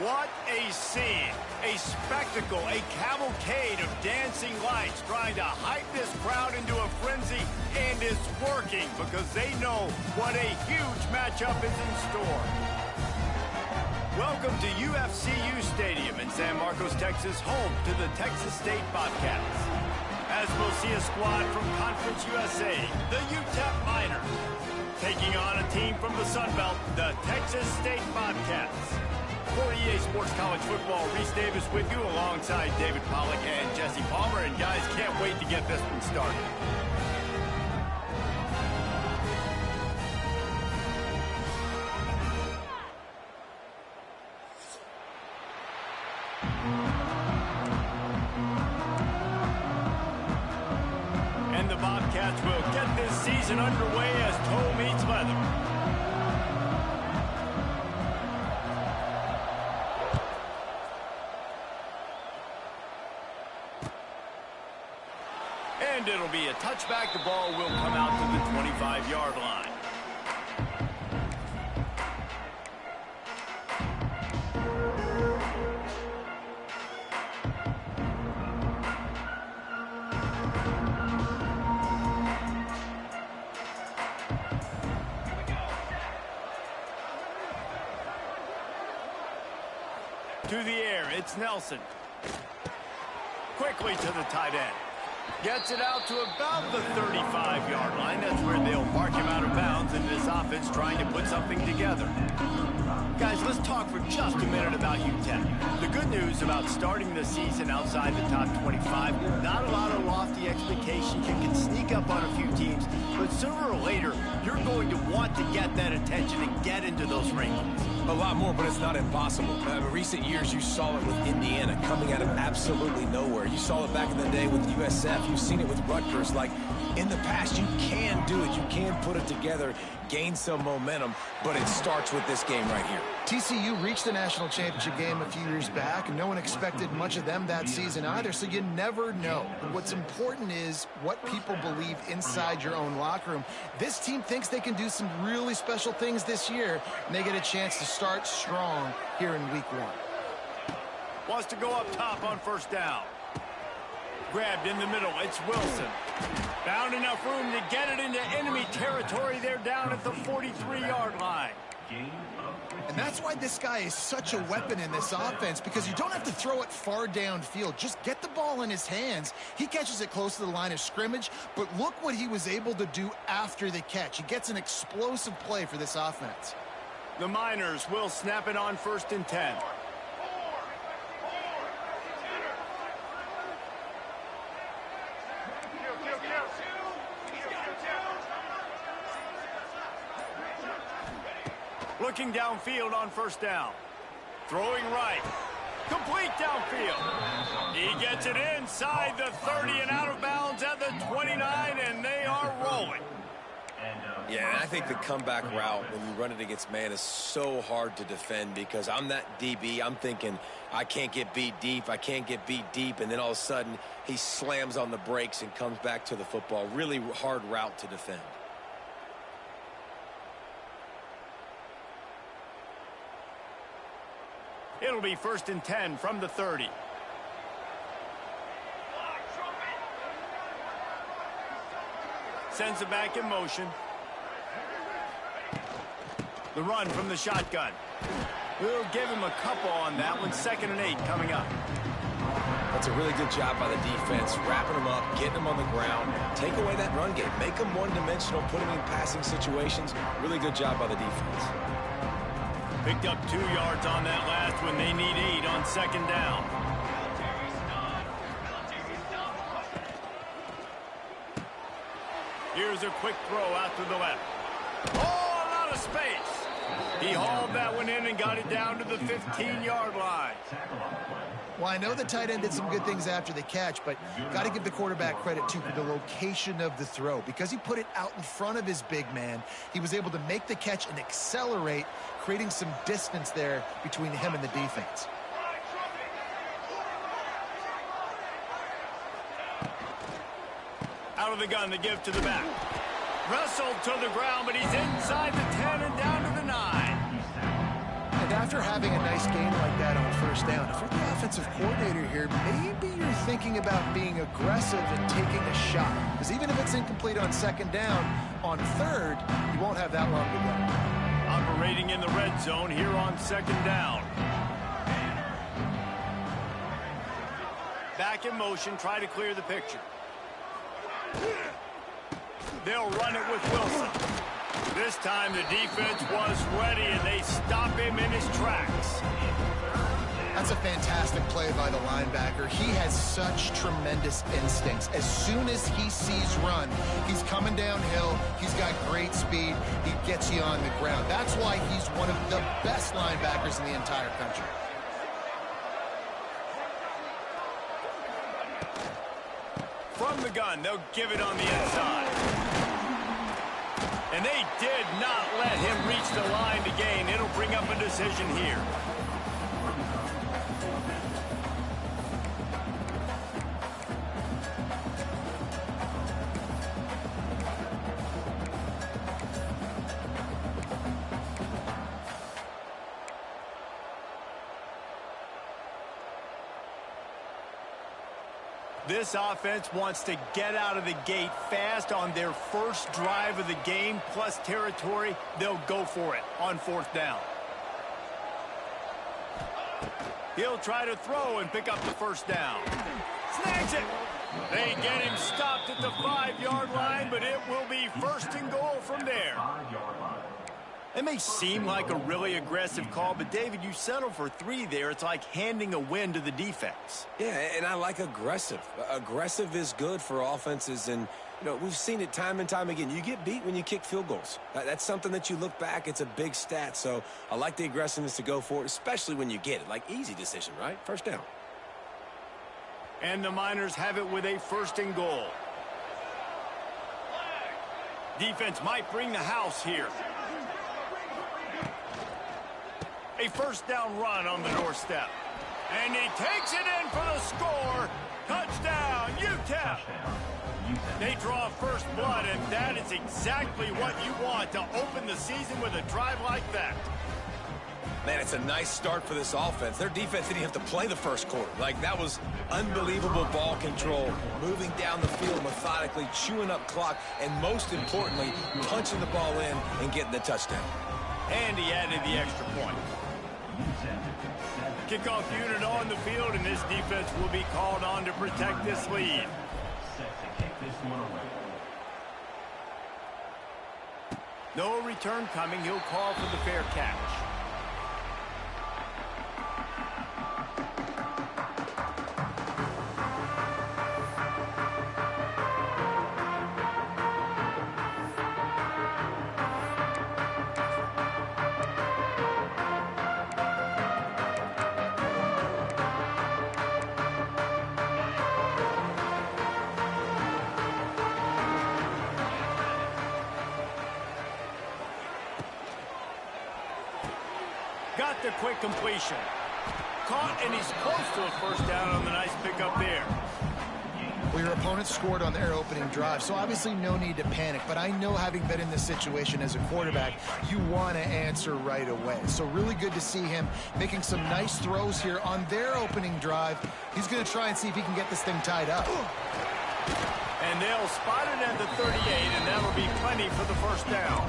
What a scene, a spectacle, a cavalcade of dancing lights trying to hype this crowd into a frenzy, and it's working because they know what a huge matchup is in store. Welcome to UFCU Stadium in San Marcos, Texas, home to the Texas State Bobcats. As we'll see a squad from Conference USA, the UTEP Miners, taking on a team from the Sun Belt, the Texas State Bobcats. For EA Sports College Football, Reese Davis with you alongside David Pollack and Jesse Palmer. And guys, can't wait to get this one started. And the Bobcats will get this season underway as toe meets leather. And it'll be a touchback. The ball will come out to the 25-yard line. To the air, it's Nelson. Quickly to the tight end. Gets it out to about the 35-yard line. That's where they'll mark him out of bounds in this offense trying to put something together. Guys, let's talk for just a minute about UTEP. The good news about starting the season outside the top 25, not a lot of lofty expectations. You can sneak up on a few teams, but sooner or later, you're going to want to get that attention and get into those rankings. A lot more, but it's not impossible. In recent years, you saw it with Indiana coming out of absolutely nowhere. You saw it back in the day with USF. You've seen it with Rutgers. Like, in the past, you can do it. You can put it together, gain some momentum, but it starts with this game right here. TCU reached the national championship game a few years back, and no one expected much of them that season either, so you never know. What's important is what people believe inside your own locker room. This team thinks they can do some really special things this year, and they get a chance to start strong here in week 1. Wants to go up top on first down. Grabbed in the middle, it's Wilson. Found enough room to get it into enemy territory. They're down at the 43-yard line. And that's why this guy is such a weapon in this offense, because you don't have to throw it far downfield. Just get the ball in his hands. He catches it close to the line of scrimmage, but look what he was able to do after the catch. He gets an explosive play for this offense. The Miners will snap it on 1st and 10. Looking downfield on first down. Throwing right. Complete downfield. He gets it inside the 30 and out of bounds at the 29, and they are rolling. Yeah, and I think the comeback route when you run it against man is so hard to defend, because I'm that DB. I'm thinking I can't get beat deep. I can't get beat deep. And then all of a sudden he slams on the brakes and comes back to the football. Really hard route to defend. It'll be 1st and 10 from the 30. Sends it back in motion. The run from the shotgun. We'll give him a couple on that one. 2nd and 8 coming up. That's a really good job by the defense, wrapping them up, getting them on the ground. Take away that run game. Make them one-dimensional, put them in passing situations. Really good job by the defense. Picked up 2 yards on that last one. They need 8 on 2nd down. Here's a quick throw out to the left. Oh, a lot of space. He hauled that one in and got it down to the 15-yard line. Well, I know the tight end did some good things after the catch, but got to give the quarterback credit too for the location of the throw. Because he put it out in front of his big man, he was able to make the catch and accelerate, creating some distance there between him and the defense. Out of the gun, the give to the back. Wrestled to the ground, but he's inside the 10 and down to the 9. And after having a nice game like that on first down, if you're the offensive coordinator here, maybe you're thinking about being aggressive and taking a shot. Because even if it's incomplete on second down, on third, you won't have that long to go. Operating in the red zone here on second down. Back in motion, try to clear the picture. They'll run it with Wilson. This time the defense was ready, and they stop him in his tracks. That's a fantastic play by the linebacker. He has such tremendous instincts. As soon as he sees run, he's coming downhill. He's got great speed. He gets you on the ground. That's why he's one of the best linebackers in the entire country. From the gun, they'll give it on the inside. And they did not let him reach the line to gain. It'll bring up a decision here. This offense wants to get out of the gate fast on their first drive of the game, plus territory. They'll go for it on fourth down. He'll try to throw and pick up the first down. Snags it. They get him stopped at the 5-yard line, but it will be first and goal from there. It may seem like a really aggressive call, but, David, you settle for 3 there. It's like handing a win to the defense. Yeah, and I like aggressive. Aggressive is good for offenses, and, you know, we've seen it time and time again. You get beat when you kick field goals. That's something that you look back, it's a big stat, so I like the aggressiveness to go for it, especially when you get it. Like, easy decision, right? First down. And the Miners have it with a first and goal. Defense might bring the house here. A first down run on the doorstep. And he takes it in for the score. Touchdown, UTEP. They draw first blood, and that is exactly what you want to open the season with a drive like that. Man, it's a nice start for this offense. Their defense didn't have to play the first quarter. Like, that was unbelievable ball control, moving down the field methodically, chewing up clock, and most importantly, punching the ball in and getting the touchdown. And he added the extra point. Kickoff unit on the field, and this defense will be called on to protect this lead. No return coming. He'll call for the fair catch. Got the quick completion. Caught, and he's close to a first down on the nice pickup there. Well, your opponent scored on their opening drive, so obviously no need to panic. But I know, having been in this situation as a quarterback, you want to answer right away. So really good to see him making some nice throws here on their opening drive. He's going to try and see if he can get this thing tied up. And they'll spot it at the 38, and that'll be plenty for the first down.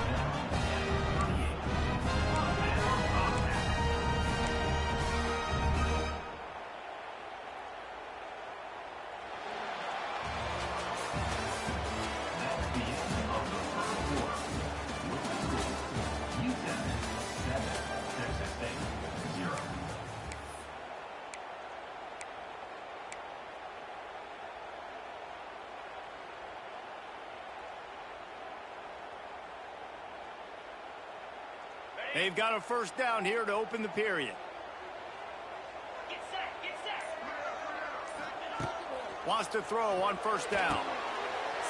They've got a first down here to open the period. Get set. Wants to throw on first down.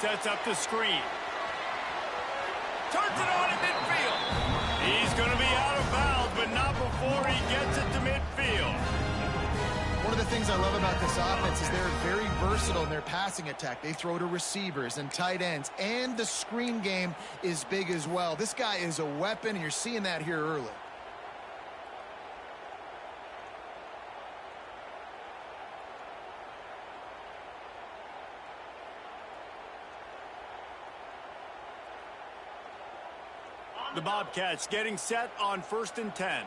Sets up the screen. Turns it on at midfield. He's going to be out of bounds, but not before he gets it to midfield. One of the things I love about this offense is they're very versatile in their passing attack. They throw to receivers and tight ends, and the screen game is big as well. This guy is a weapon, and you're seeing that here early. The Bobcats getting set on 1st and 10.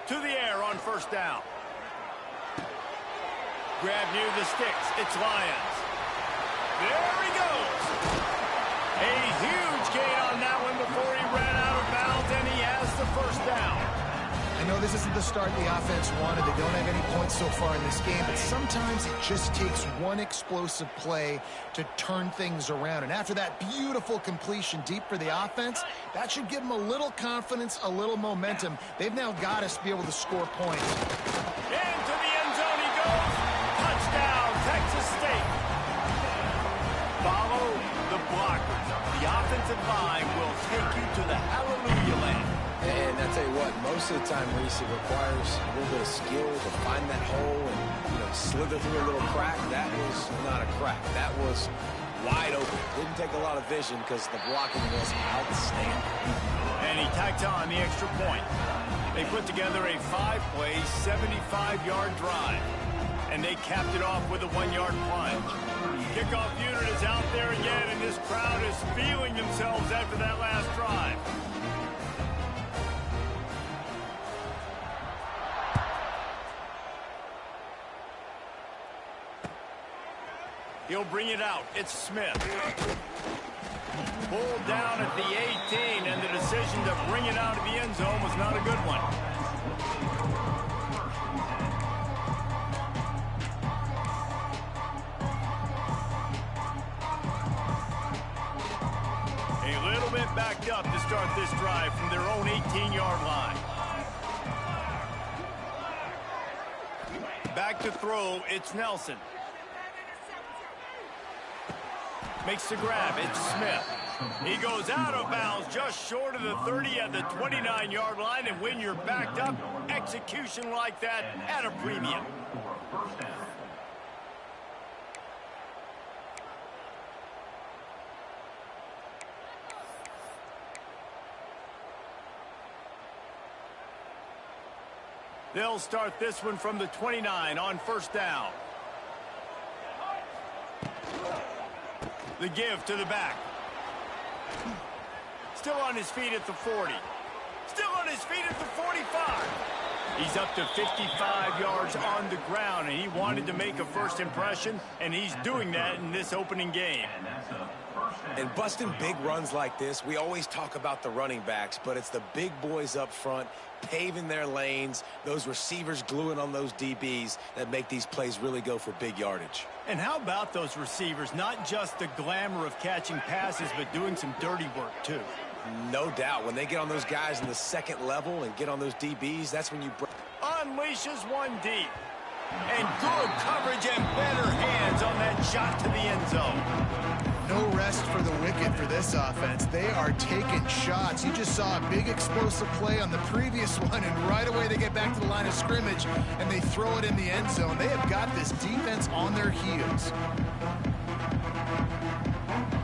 To the air on 1st down. Grab near the sticks. It's Lions. There he goes. A huge gain on that one before he ran out of bounds, and he has the 1st down. I know this isn't the start the offense wanted. They don't have any points so far in this game, but sometimes it just takes one explosive play to turn things around. And after that beautiful completion deep for the offense, that should give them a little confidence, a little momentum. They've now got us to be able to score points. Into the end zone he goes. Touchdown, Texas State. Follow the blockers. The offensive line will take you to the hallelujah land. And I tell you what, most of the time, Reese, it requires a little bit of skill to find that hole and, slither through a little crack. That was not a crack. That was wide open. Didn't take a lot of vision because the blocking was outstanding. And he tacked on the extra point. They put together a 5-play, 75-yard drive. And they capped it off with a 1-yard plunge. Kickoff unit is out there again, and this crowd is feeling themselves after that last drive. He'll bring it out. It's Smith. Pulled down at the 18, and the decision to bring it out of the end zone was not a good one. A little bit backed up to start this drive from their own 18-yard line. Back to throw, it's Nelson. Makes the grab, it's Smith. He goes out of bounds just short of the 30 at the 29-yard line, and when you're backed up, execution like that at a premium. They'll start this one from the 29 on 1st down. The give to the back. Still on his feet at the 40. Still on his feet at the 45. He's up to 55 yards on the ground, and he wanted to make a first impression, and he's doing that in this opening game. And busting big runs like this, we always talk about the running backs, but it's the big boys up front paving their lanes, those receivers gluing on those DBs that make these plays really go for big yardage. And how about those receivers? Not just the glamour of catching passes, but doing some dirty work too. No doubt. When they get on those guys in the second level and get on those DBs, that's when you unleashes one deep. And good coverage and better hands on that shot to the end zone. No rest for the wicked for this offense. They are taking shots. You just saw a big explosive play on the previous one, and right away they get back to the line of scrimmage, and they throw it in the end zone. They have got this defense on their heels.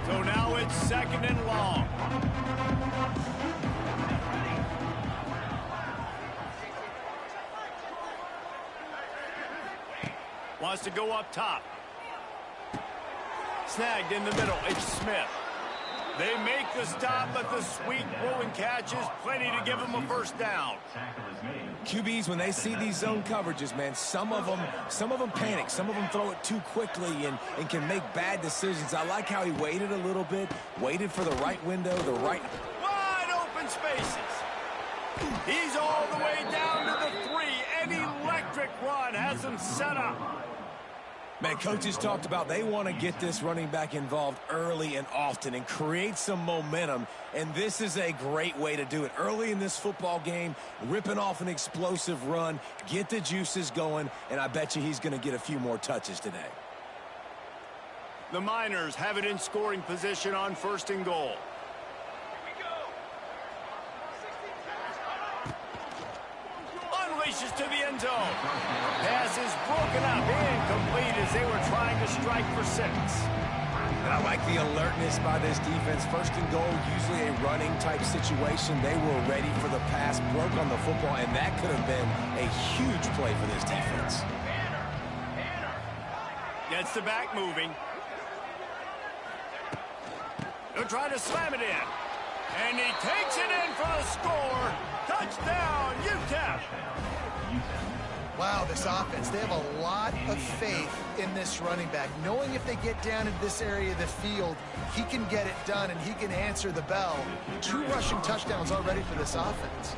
So now it's 2nd and long. Wants to go up top. Snagged in the middle. It's Smith. They make the stop, but the sweet throw and catch is plenty to give them a 1st down. QBs, when they see these zone coverages, man, some of them panic. Some of them throw it too quickly and can make bad decisions. I like how he waited a little bit, waited for the right window, the right. Wide open spaces. He's all the way down to the 3. An electric run has him set up. Man, coaches talked about they want to get this running back involved early and often and create some momentum, and this is a great way to do it. Early in this football game, ripping off an explosive run, get the juices going, and I bet you he's going to get a few more touches today. The Miners have it in scoring position on 1st and goal. Unleashes to the end zone. Pass is broken up, incomplete as they were trying to strike for 6. And I like the alertness by this defense. 1st and goal, usually a running type situation. They were ready for the pass, broke on the football, and that could have been a huge play for this defense. Gets the back moving. They'll try to slam it in. And he takes it in for the score. Touchdown, UTEP. Wow, this offense, they have a lot of faith in this running back, knowing if they get down into this area of the field, he can get it done and he can answer the bell. 2 rushing touchdowns already for this offense.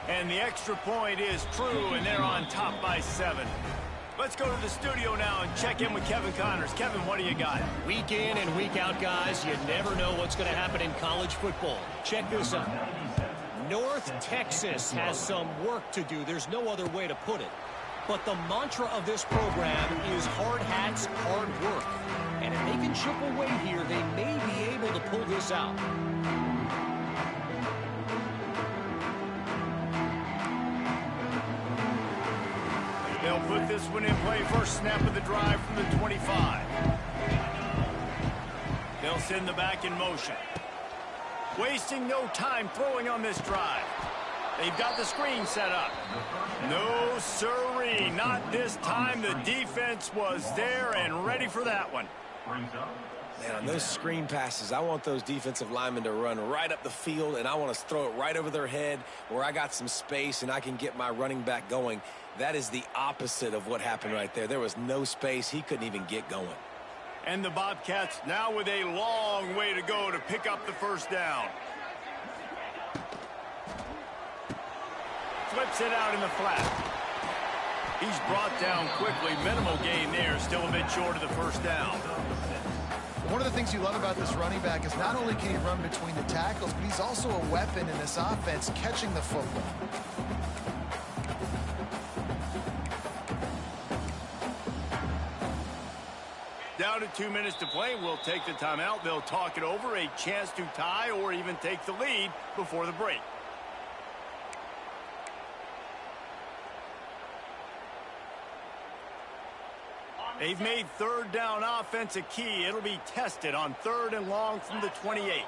And the extra point is true, and they're on top by 7. Let's go to the studio now and check in with Kevin Connors. Kevin, what do you got? Week in and week out, guys, you never know what's going to happen in college football. Check this out. North Texas has some work to do. There's no other way to put it. But the mantra of this program is hard hats, hard work. And if they can chip away here, they may be able to pull this out. They'll put this one in play. First snap of the drive from the 25. They'll send the back in motion. Wasting no time throwing on this drive. They've got the screen set up. No sirree, not this time. The defense was there and ready for that one. Man, on those screen passes, I want those defensive linemen to run right up the field, and I want to throw it right over their head where I got some space and I can get my running back going. That is the opposite of what happened right there. There was no space. He couldn't even get going. And the Bobcats now with a long way to go to pick up the first down. Flips it out in the flat. He's brought down quickly. Minimal gain there. Still a bit short of the first down. One of the things you love about this running back is not only can he run between the tackles, but he's also a weapon in this offense, catching the football. Down to 2 minutes to play. We'll take the timeout. They'll talk it over. A chance to tie or even take the lead before the break. They've made third down offense a key. It'll be tested on 3rd and long from the 28.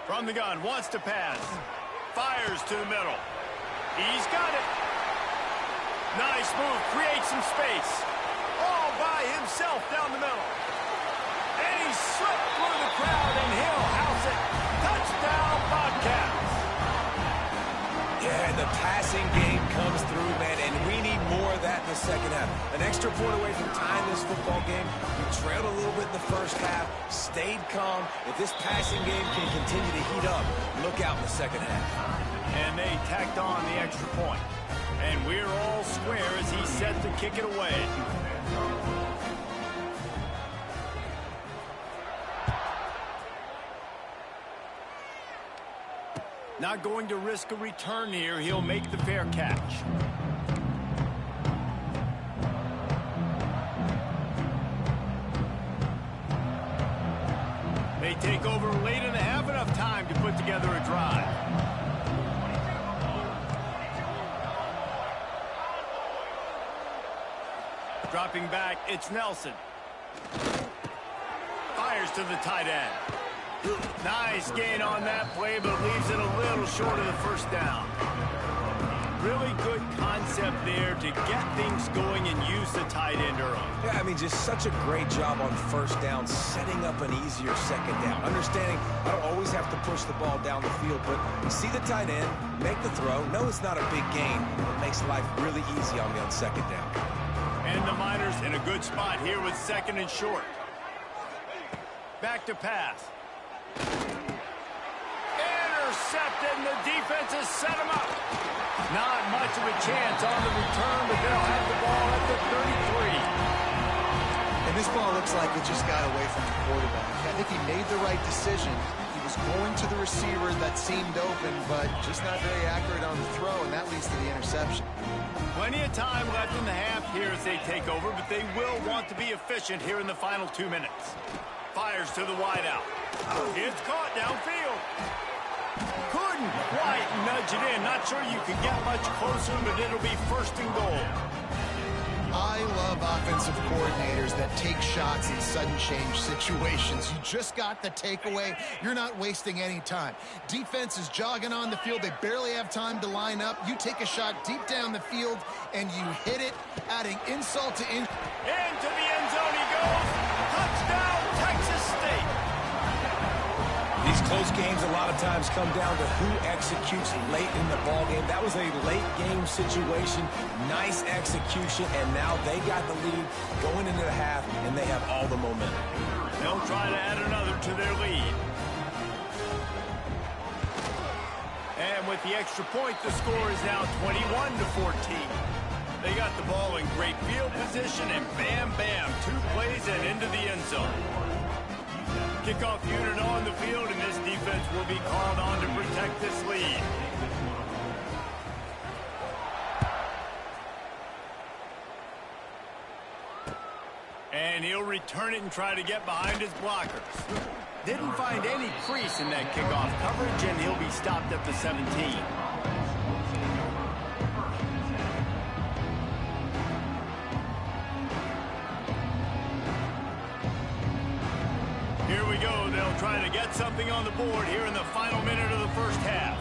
From the gun, wants to pass. Fires to the middle. He's got it. Nice move, creates some space. All by himself down the middle. And he slipped through the crowd, and he'll house it. Touchdown, Bobcats. Yeah, the passing game comes through, man, and we need more of that in the second half. An extra point away from tying this football game. We trailed a little bit in the first half, stayed calm. If this passing game can continue to heat up, look out in the second half. And they tacked on the extra point. And we're all square as he's set to kick it away. Not going to risk a return here. He'll make the fair catch. They take over late in the half, enough time to put together a drive. Dropping back, it's Nelson. Fires to the tight end. Nice gain on that play, but leaves it a little short of the first down. Really good concept there to get things going and use the tight end early. Yeah, I mean, just such a great job on first down, setting up an easier second down. Understanding I don't always have to push the ball down the field, but see the tight end, make the throw. No, it's not a big gain. It makes life really easy on me on second down. And the Miners in a good spot here with 2nd and short. Back to pass. Intercepted, and the defense has set him up. Not much of a chance on the return, but they'll have the ball at the 33. And this ball looks like it just got away from the quarterback. I think he made the right decision. He was going to the receiver that seemed open, but just not very accurate on the throw, and that leads to the interception. Plenty of time left in the half here as they take over, but they will want to be efficient here in the final 2 minutes. Fires to the wideout. It's caught downfield. Couldn't quite nudge it in. Not sure you could get much closer, but it'll be 1st and goal. I love offensive coordinators that take shots in sudden change situations. You just got the takeaway. You're not wasting any time. Defense is jogging on the field. They barely have time to line up. You take a shot deep down the field, and you hit it, adding insult to injury. Into the end zone he goes. These close games a lot of times come down to who executes late in the ball game. That was a late game situation. Nice execution, and now they got the lead going into the half, and they have all the momentum. They'll try to add another to their lead. And with the extra point, the score is now 21-14. They got the ball in great field position, and bam, bam, 2 plays and into the end zone. Kickoff unit on the field, and this defense will be called on to protect this lead. And he'll return it and try to get behind his blockers. Didn't find any crease in that kickoff coverage, and he'll be stopped at the 17. Here we go. They'll try to get something on the board here in the final minute of the first half.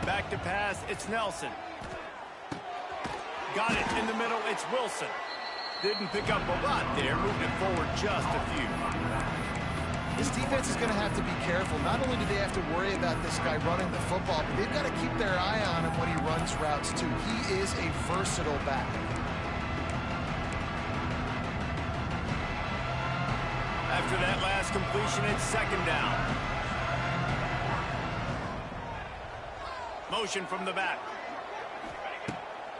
Back to pass, it's Nelson. Got it in the middle, it's Wilson. Didn't pick up a lot there, moved it forward just a few. This defense is going to have to be careful. Not only do they have to worry about this guy running the football, but they've got to keep their eye on him when he runs routes too. He is a versatile back. After that last completion, it's second down. Motion from the back.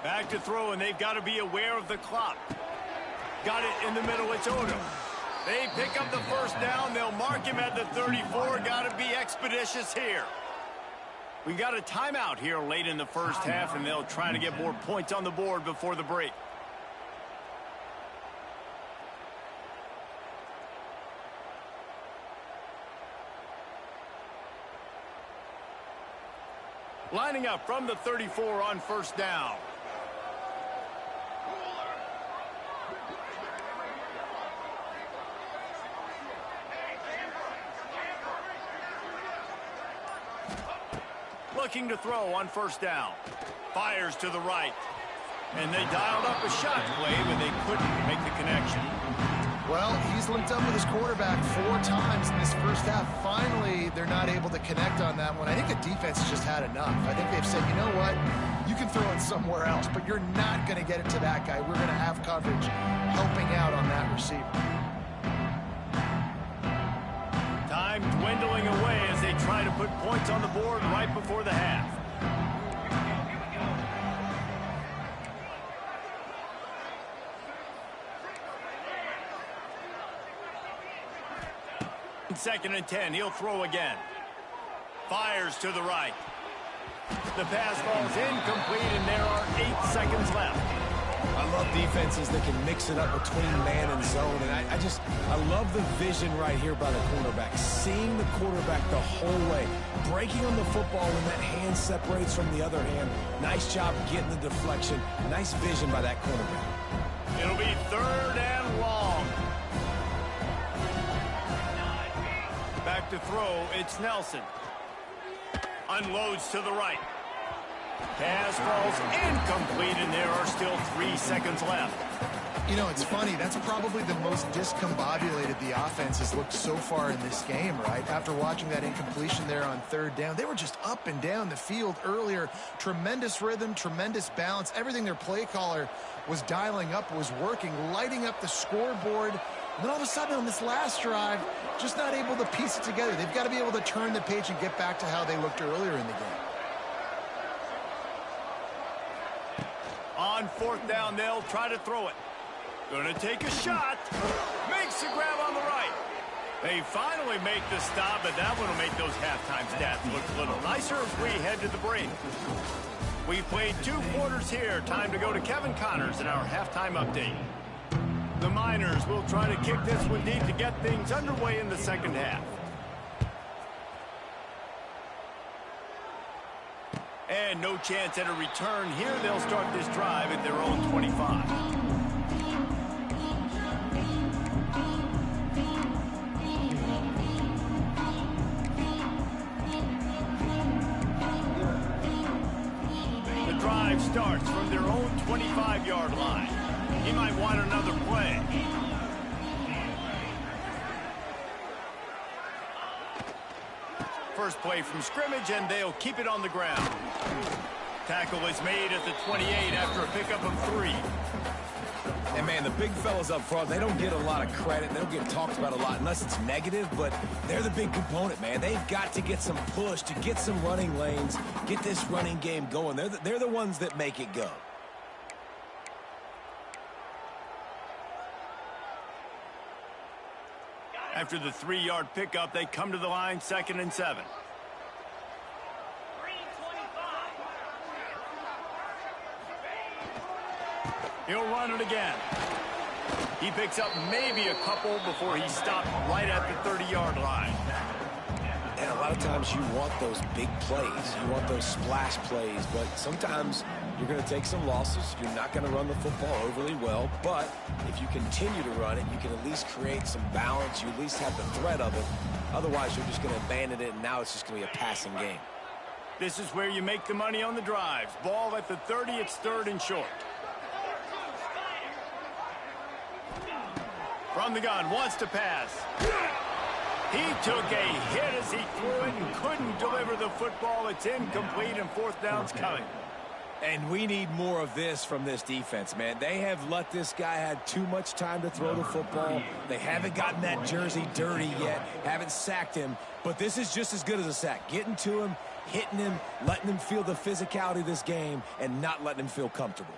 Back to throw, and they've got to be aware of the clock. Got it in the middle, it's Odom. They pick up the first down. They'll mark him at the 34. Got to be expeditious here. We got a timeout here late in the first half, and they'll try to get more points on the board before the break. Lining up from the 34 on first down. Looking to throw on first down. Fires to the right. And they dialed up a shot play, but they couldn't make the connection. Well, he's linked up with his quarterback 4 times in this first half. Finally, they're not able to connect on that one. I think the defense has just had enough. I think they've said, you know what? You can throw it somewhere else, but you're not going to get it to that guy. We're going to have coverage helping out on that receiver. Time dwindling away as they try to put points on the board right before the half. Second and 10, he'll throw again. Fires to the right. The pass falls incomplete, and there are 8 seconds left. I love defenses that can mix it up between man and zone, and I love the vision right here by the cornerback, seeing the quarterback the whole way, breaking on the football when that hand separates from the other hand. Nice job getting the deflection. Nice vision by that cornerback. It'll be third and long. Back to throw, it's Nelson. Unloads to the right. Pass falls incomplete, and there are still 3 seconds left. You know, it's funny. That's probably the most discombobulated the offense has looked so far in this game, right? After watching that incompletion there on third down, they were just up and down the field earlier. Tremendous rhythm, tremendous balance. Everything their play caller was dialing up was working, lighting up the scoreboard. And then all of a sudden on this last drive, just not able to piece it together. They've got to be able to turn the page and get back to how they looked earlier in the game. On fourth down, they'll try to throw it. Gonna take a shot. Makes the grab on the right. They finally make the stop, but that one will make those halftime stats look a little nicer as we head to the break. We've played 2 quarters here. Time to go to Kevin Connors in our halftime update. The Miners will try to kick this one deep to get things underway in the second half. And no chance at a return here. They'll start this drive at their own 25. The drive starts from their own 25-yard line. He might want another play. first play from scrimmage, and they'll keep it on the ground. Tackle is made at the 28 after a pickup of 3. And, man, the big fellas up front, they don't get a lot of credit. They don't get talked about a lot unless it's negative, but they're the big component, man. They've got to get some push, to get some running lanes, get this running game going. They're the ones that make it go. After the 3-yard pickup, they come to the line, 2nd and 7. He'll run it again. He picks up maybe a couple before he stopped right at the 30-yard line. And a lot of times you want those big plays. You want those splash plays, but sometimes you're going to take some losses. You're not going to run the football overly well, but if you continue to run it, you can at least create some balance. You at least have the threat of it. Otherwise, you're just going to abandon it, and now it's just going to be a passing game. This is where you make the money on the drives. Ball at the 30, it's 3rd and short. From the gun, wants to pass. He took a hit as he threw it and couldn't deliver the football. It's incomplete, and 4th down's coming. And we need more of this from this defense, man. They have let this guy have too much time to throw the football. They haven't gotten that jersey dirty yet, haven't sacked him. But this is just as good as a sack. Getting to him, hitting him, letting him feel the physicality of this game, and not letting him feel comfortable.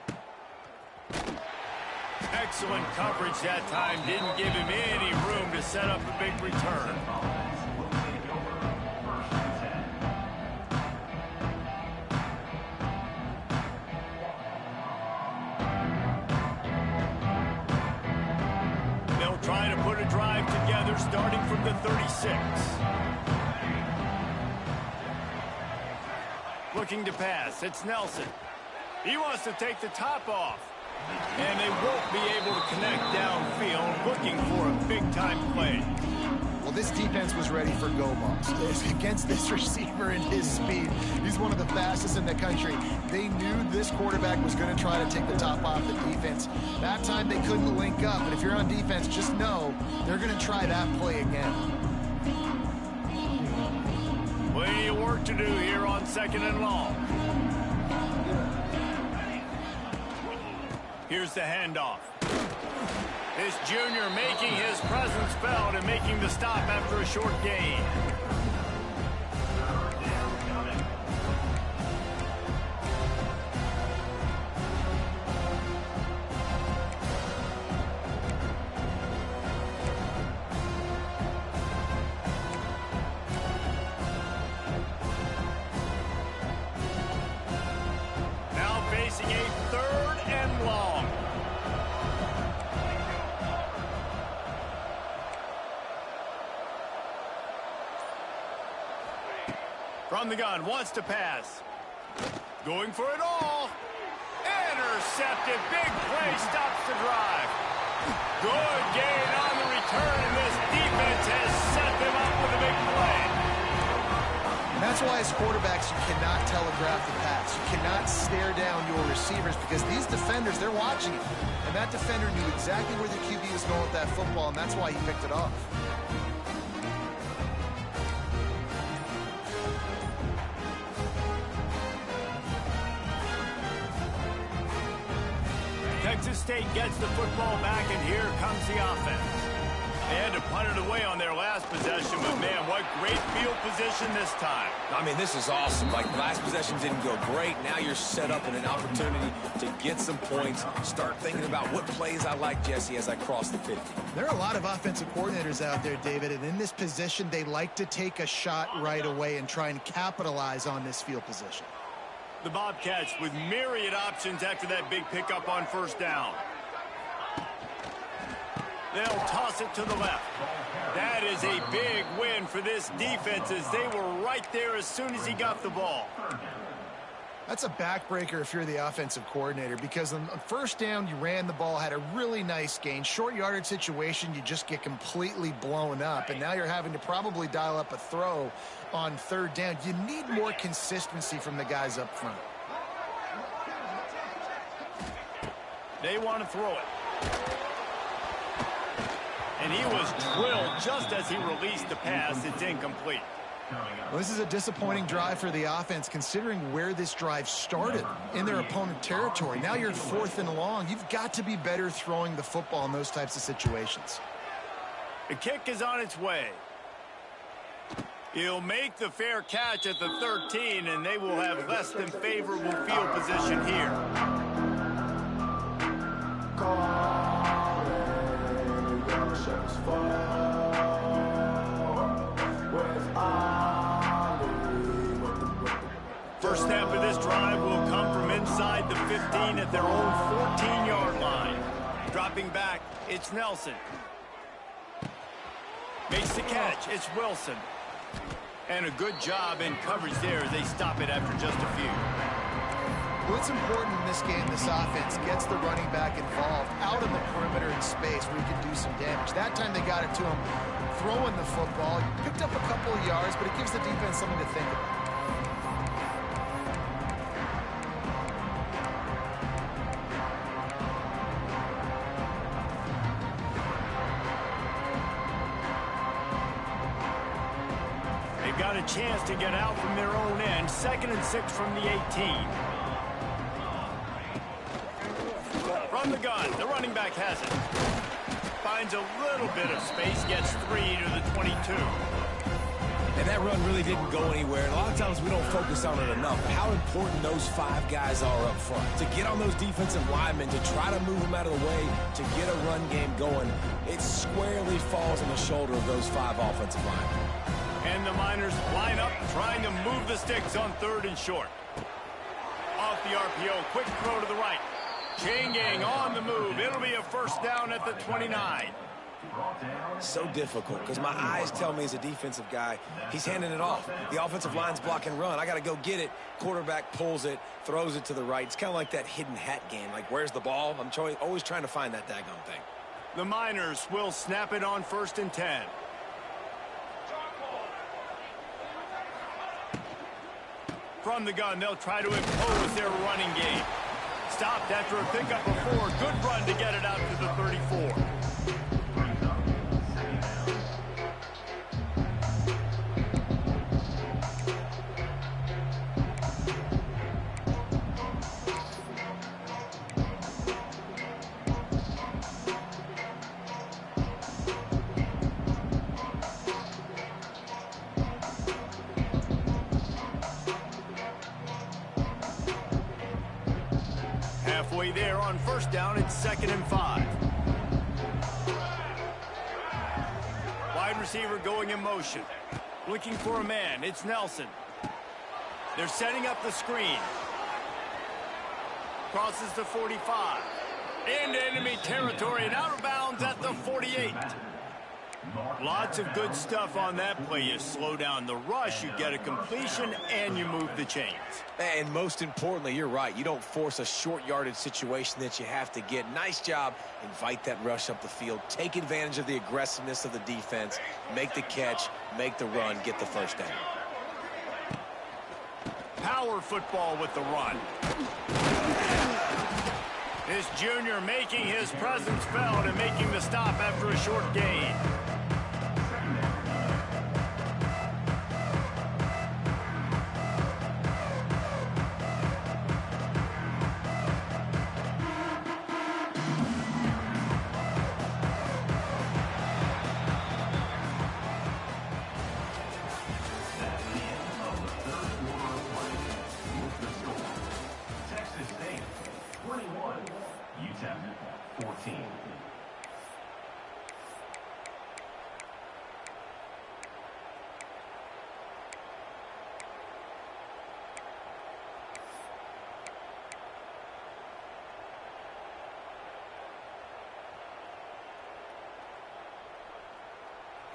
Excellent coverage that time. Didn't give him any room to set up a big return. They'll try to put a drive together starting from the 36. Looking to pass. It's Nelson. He wants to take the top off. And they won't be able to connect downfield, looking for a big-time play. Well, this defense was ready for go balls. Against this receiver and his speed, he's one of the fastest in the country. They knew this quarterback was going to try to take the top off the defense. That time they couldn't link up, and if you're on defense, just know they're going to try that play again. Plenty of work to do here on 2nd and long. Here's the handoff. This junior making his presence felt and making the stop after a short gain. Now facing a 3rd and long. From the gun, wants to pass. Going for it all. Intercepted. Big play, stops the drive. Good gain on the return, and this defense has set them up with a big play. And that's why as quarterbacks, you cannot telegraph the pass. You cannot stare down your receivers because these defenders, they're watching it. And that defender knew exactly where the QB was going with that football, and that's why he picked it off. Texas State gets the football back, and here comes the offense. They had to punt it away on their last possession, but man, what great field position this time. I mean, this is awesome. Like, last possession didn't go great. Now you're set up in an opportunity to get some points. Start thinking about what plays I like, Jesse, as I cross the 50. There are a lot of offensive coordinators out there, David, and in this position, they like to take a shot right away and try and capitalize on this field position. The Bobcats with myriad options after that big pickup on 1st down. They'll toss it to the left. That is a big win for this defense as they were right there as soon as he got the ball. That's a backbreaker if you're the offensive coordinator because on 1st down, you ran the ball, had a really nice gain. Short yardage situation, you just get completely blown up, and now you're having to probably dial up a throw on 3rd down. You need more consistency from the guys up front. They want to throw it. And he was drilled just as he released the pass. It's incomplete. Well, this is a disappointing drive for the offense, considering where this drive started, in their opponent territory. Now you're 4th and long. You've got to be better throwing the football in those types of situations. The kick is on its way. He'll make the fair catch at the 13, and they will have less than favorable field position here. First snap of this drive will come from inside the 15 at their own 14-yard line. Dropping back, it's Nelson. Makes the catch, it's Wilson. And a good job in coverage there as they stop it after just a few. What's important in this game, this offense gets the running back involved out in the perimeter in space where he can do some damage. That time they got it to him throwing the football. He picked up a couple of yards, but it gives the defense something to think about. Got a chance to get out from their own end. 2nd and 6 from the 18. From the gun, the running back has it. Finds a little bit of space, gets 3 to the 22. And that run really didn't go anywhere. And a lot of times we don't focus on it enough. How important those 5 guys are up front. To get on those defensive linemen, to try to move them out of the way, to get a run game going, it squarely falls on the shoulder of those 5 offensive linemen. And the Miners line up, trying to move the sticks on 3rd and short. Off the RPO, quick throw to the right. Chain gang on the move. It'll be a first down at the 29. So difficult because my eyes tell me as a defensive guy, he's handing it off. The offensive line's block and run. I got to go get it. Quarterback pulls it, throws it to the right. It's kind of like that hidden hat game. Like, where's the ball? I'm always trying to find that daggone thing. The Miners will snap it on 1st and 10. From the gun, they'll try to impose their running game. Stopped after a pickup of 4. Good run to get it out to the 34. There on 1st down, it's 2nd and 5. Wide receiver going in motion. Looking for a man, it's Nelson. They're setting up the screen. Crosses the 45. Into enemy territory and out of bounds at the 48. Lots of good stuff on that play. You slow down the rush, you get a completion, and you move the chains. And most importantly, you're right. You don't force a short yardage situation that you have to get. Nice job. Invite that rush up the field. Take advantage of the aggressiveness of the defense. Make the catch. Make the run. Get the first down. Power football with the run. This junior making his presence felt and making the stop after a short gain.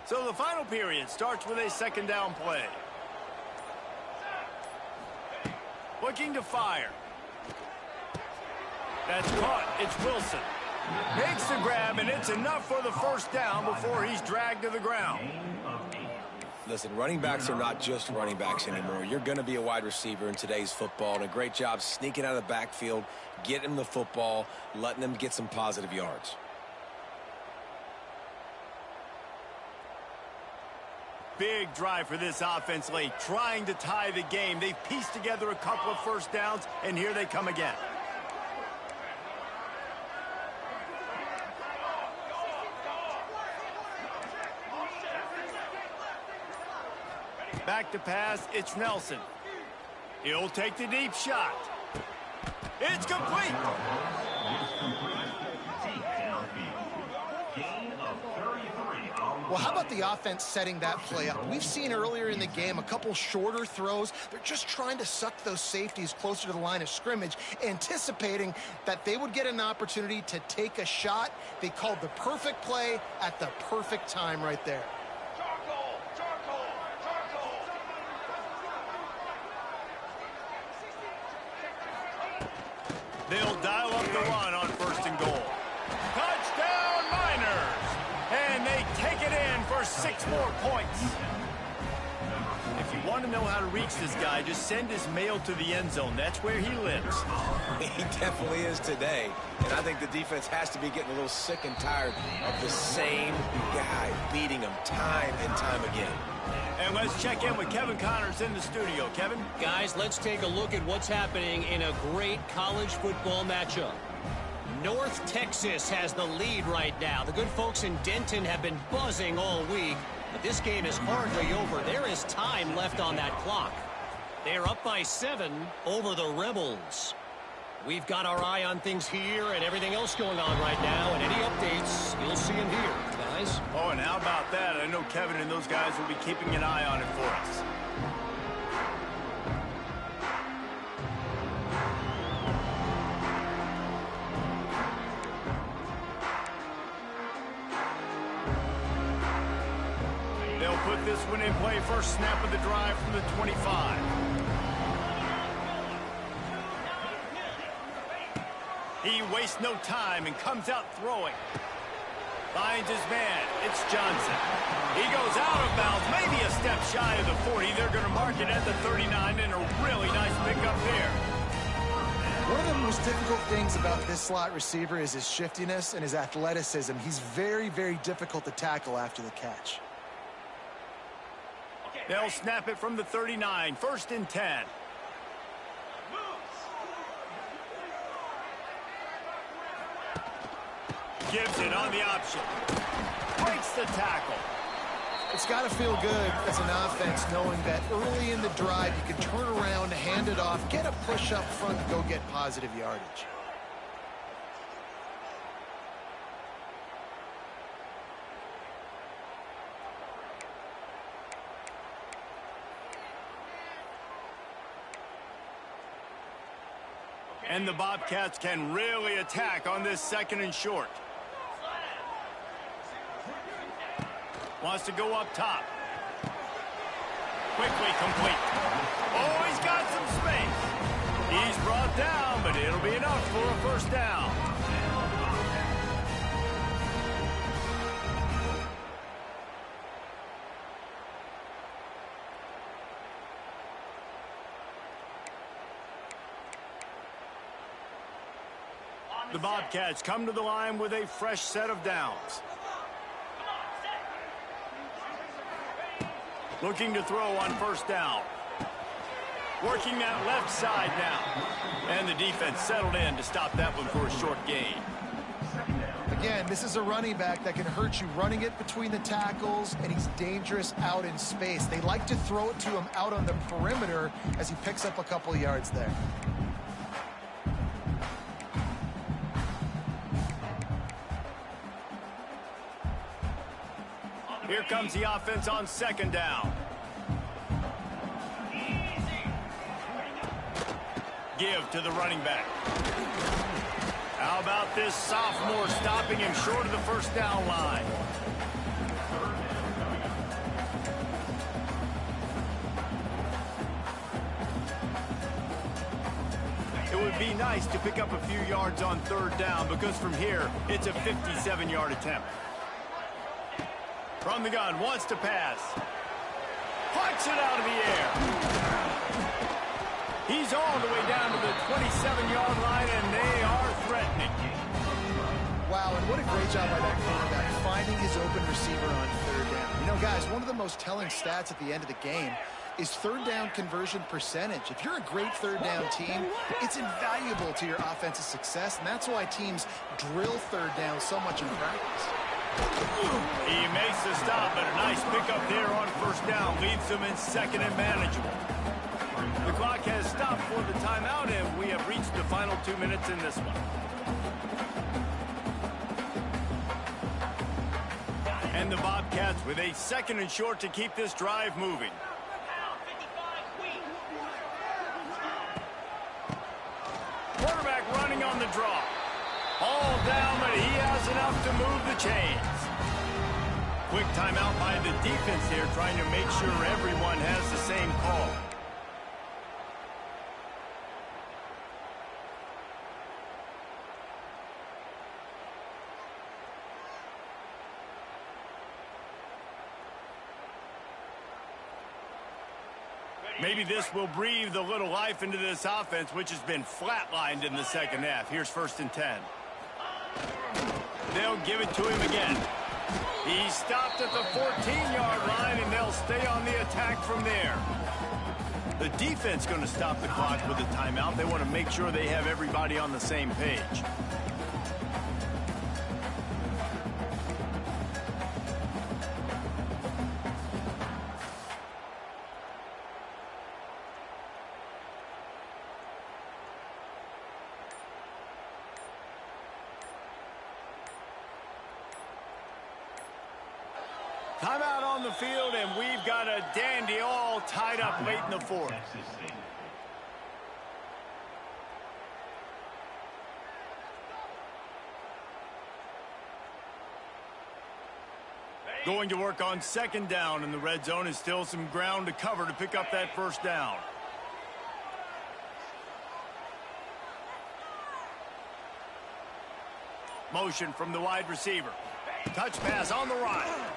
So the final period starts with a 2nd down play. Looking to fire. That's caught. It's Wilson. Makes the grab, and it's enough for the first down before he's dragged to the ground. Listen, running backs are not just running backs anymore. You're going to be a wide receiver in today's football, and a great job sneaking out of the backfield, getting the football, letting them get some positive yards. big drive for this offense late, trying to tie the game. They've pieced together a couple of first downs, and here they come again. Back to pass, it's Nelson. He'll take the deep shot. It's complete. Well, how about the offense setting that play up? We've seen earlier in the game a couple shorter throws. They're just trying to suck those safeties closer to the line of scrimmage, anticipating that they would get an opportunity to take a shot. They called the perfect play at the perfect time right there. They'll dial up the run on 1st and goal. Touchdown, Miners! And they take it in for 6 more points. If you want to know how to reach this guy, just send his mail to the end zone. That's where he lives. He definitely is today. And I think the defense has to be getting a little sick and tired of the same guy beating them time and time again. And let's check in with Kevin Connors in the studio. Kevin? Guys, let's take a look at what's happening in a great college football matchup. North Texas has the lead right now. The good folks in Denton have been buzzing all week, but this game is hardly over. There is time left on that clock. They're up by 7 over the Rebels. We've got our eye on things here and everything else going on right now, and any updates, you'll see them here, guys. Oh, and how about that? I know Kevin and those guys will be keeping an eye on it for us. They'll put this one in play. First snap of the drive from the 25. He wastes no time and comes out throwing. Finds his man. It's Johnson. He goes out of bounds, maybe a step shy of the 40. They're going to mark it at the 39, and a really nice pickup there. One of the most difficult things about this slot receiver is his shiftiness and his athleticism. He's very, very difficult to tackle after the catch. They'll snap it from the 39. 1st and 10. Gives it on the option. Breaks the tackle. It's got to feel good as an offense knowing that early in the drive you can turn around, hand it off, get a push up front, and go get positive yardage. And the Bobcats can really attack on this 2nd and short. Wants to go up top. Quickly complete. Oh, he's got some space. He's brought down, but it'll be enough for a 1st down. The Bobcats come to the line with a fresh set of downs. Looking to throw on 1st down. Working that left side now. And the defense settled in to stop that one for a short gain. Again, this is a running back that can hurt you running it between the tackles, and he's dangerous out in space. They like to throw it to him out on the perimeter as he picks up a couple of yards there. Here comes the offense on 2nd down. Give to the running back. How about this sophomore stopping him short of the 1st down line? It would be nice to pick up a few yards on 3rd down because from here, it's a 57-yard attempt. From the gun, wants to pass. Punch it out of the air. He's all the way down to the 27-yard line, and they are threatening. Wow, and what a great job by that quarterback finding his open receiver on third down. You know, guys, one of the most telling stats at the end of the game is third down conversion percentage. If you're a great third down team, it's invaluable to your offensive success, and that's why teams drill third down so much in practice. He makes the stop, but a nice pickup there on first down leaves them in second and manageable. The clock has stopped for the timeout, and we have reached the final 2 minutes in this one. And the Bobcats with a second and short to keep this drive moving. Quarterback running on the draw. All down, but he has enough to move the chains. Quick timeout by the defense here, trying to make sure everyone has the same call. Maybe this will breathe a little life into this offense, which has been flatlined in the second half. Here's 1st and 10. They'll give it to him again. He stopped at the 14-yard line, and they'll stay on the attack from there. The defense going to stop the clock with a timeout. They want to make sure they have everybody on the same page. Timeout on the field, and we've got a dandy all tied up late in the fourth. Going to work on second down in the red zone, is still some ground to cover to pick up that first down. Motion from the wide receiver. Touch pass on the right.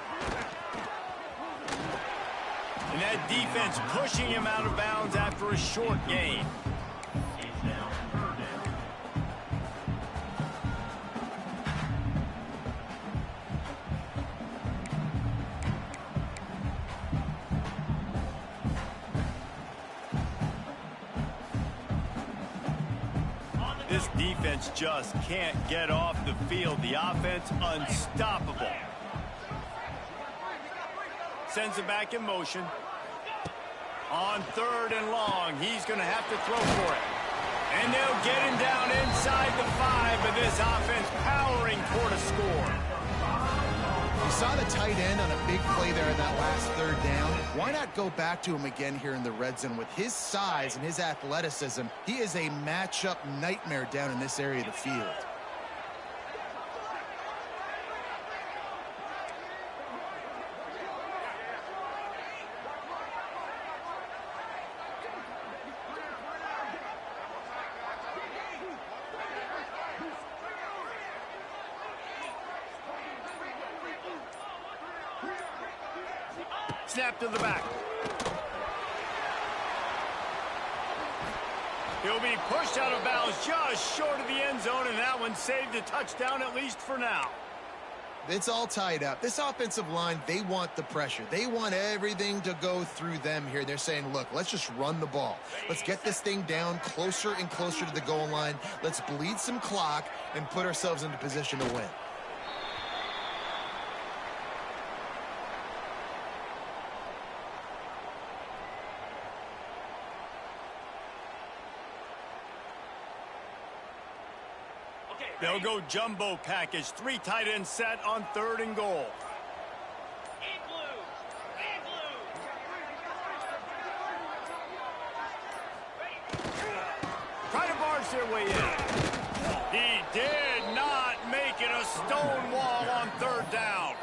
And that defense pushing him out of bounds after a short gain. This defense just can't get off the field. The offense unstoppable. Sends it back in motion. On 3rd and long, he's going to have to throw for it. And they'll get him down inside the 5, but this offense powering toward a score. You saw the tight end on a big play there in that last third down. Why not go back to him again here in the red zone? With his size and his athleticism, he is a matchup nightmare down in this area of the field. Snap to the back. He'll be pushed out of bounds just short of the end zone, and that one saved a touchdown at least for now. It's all tied up. This offensive line, they want the pressure. They want everything to go through them here. They're saying, look, let's just run the ball. Let's get this thing down closer and closer to the goal line. Let's bleed some clock and put ourselves into position to win. They'll go jumbo package. 3 tight ends set on 3rd and goal. Try to barge their way in. He did not make it a stone wall on 3rd down.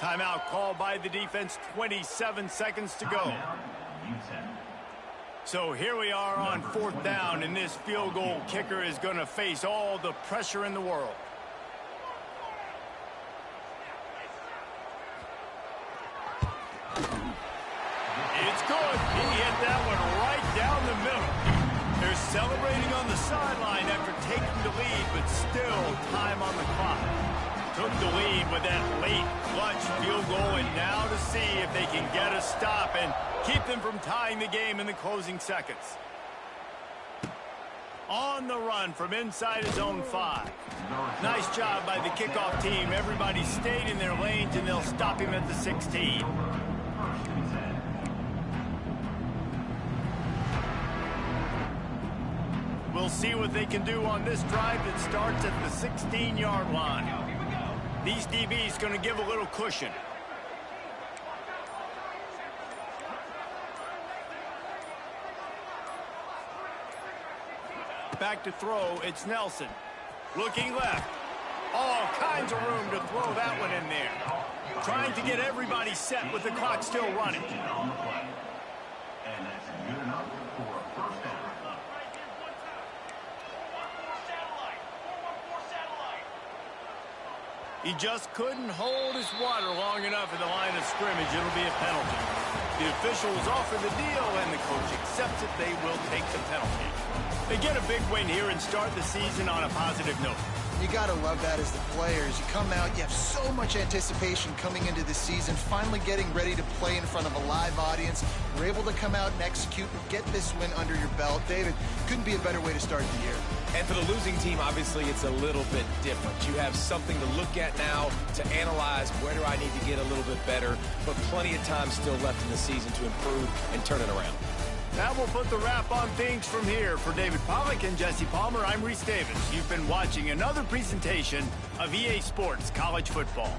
Timeout called by the defense. 27 seconds to go. So here we are on 4th down, and this field goal kicker is going to face all the pressure in the world. It's good. He hit that one right down the middle. They're celebrating on the sideline after taking the lead, but still time on the clock. the lead with that late clutch field goal, and now to see if they can get a stop and keep them from tying the game in the closing seconds. On the run from inside his own 5. Nice job by the kickoff team. Everybody stayed in their lanes, and they'll stop him at the 16. We'll see what they can do on this drive that starts at the 16-yard line. These DBs going to give a little cushion. Back to throw, it's Nelson. Looking left. All kinds of room to throw that one in there. Trying to get everybody set with the clock still running. He just couldn't hold his water long enough in the line of scrimmage. It'll be a penalty. The officials offer the deal, and the coach accepts it. They will take the penalty. They get a big win here and start the season on a positive note. You got to love that as the players. You come out, you have so much anticipation coming into the season, finally getting ready to play in front of a live audience. You're able to come out and execute and get this win under your belt. David, couldn't be a better way to start the year. And for the losing team, obviously, it's a little bit different. You have something to look at now to analyze where do I need to get a little bit better, but plenty of time still left in the season to improve and turn it around. That will put the wrap on things from here. For David Pollack and Jesse Palmer, I'm Reese Davis. You've been watching another presentation of EA Sports College Football.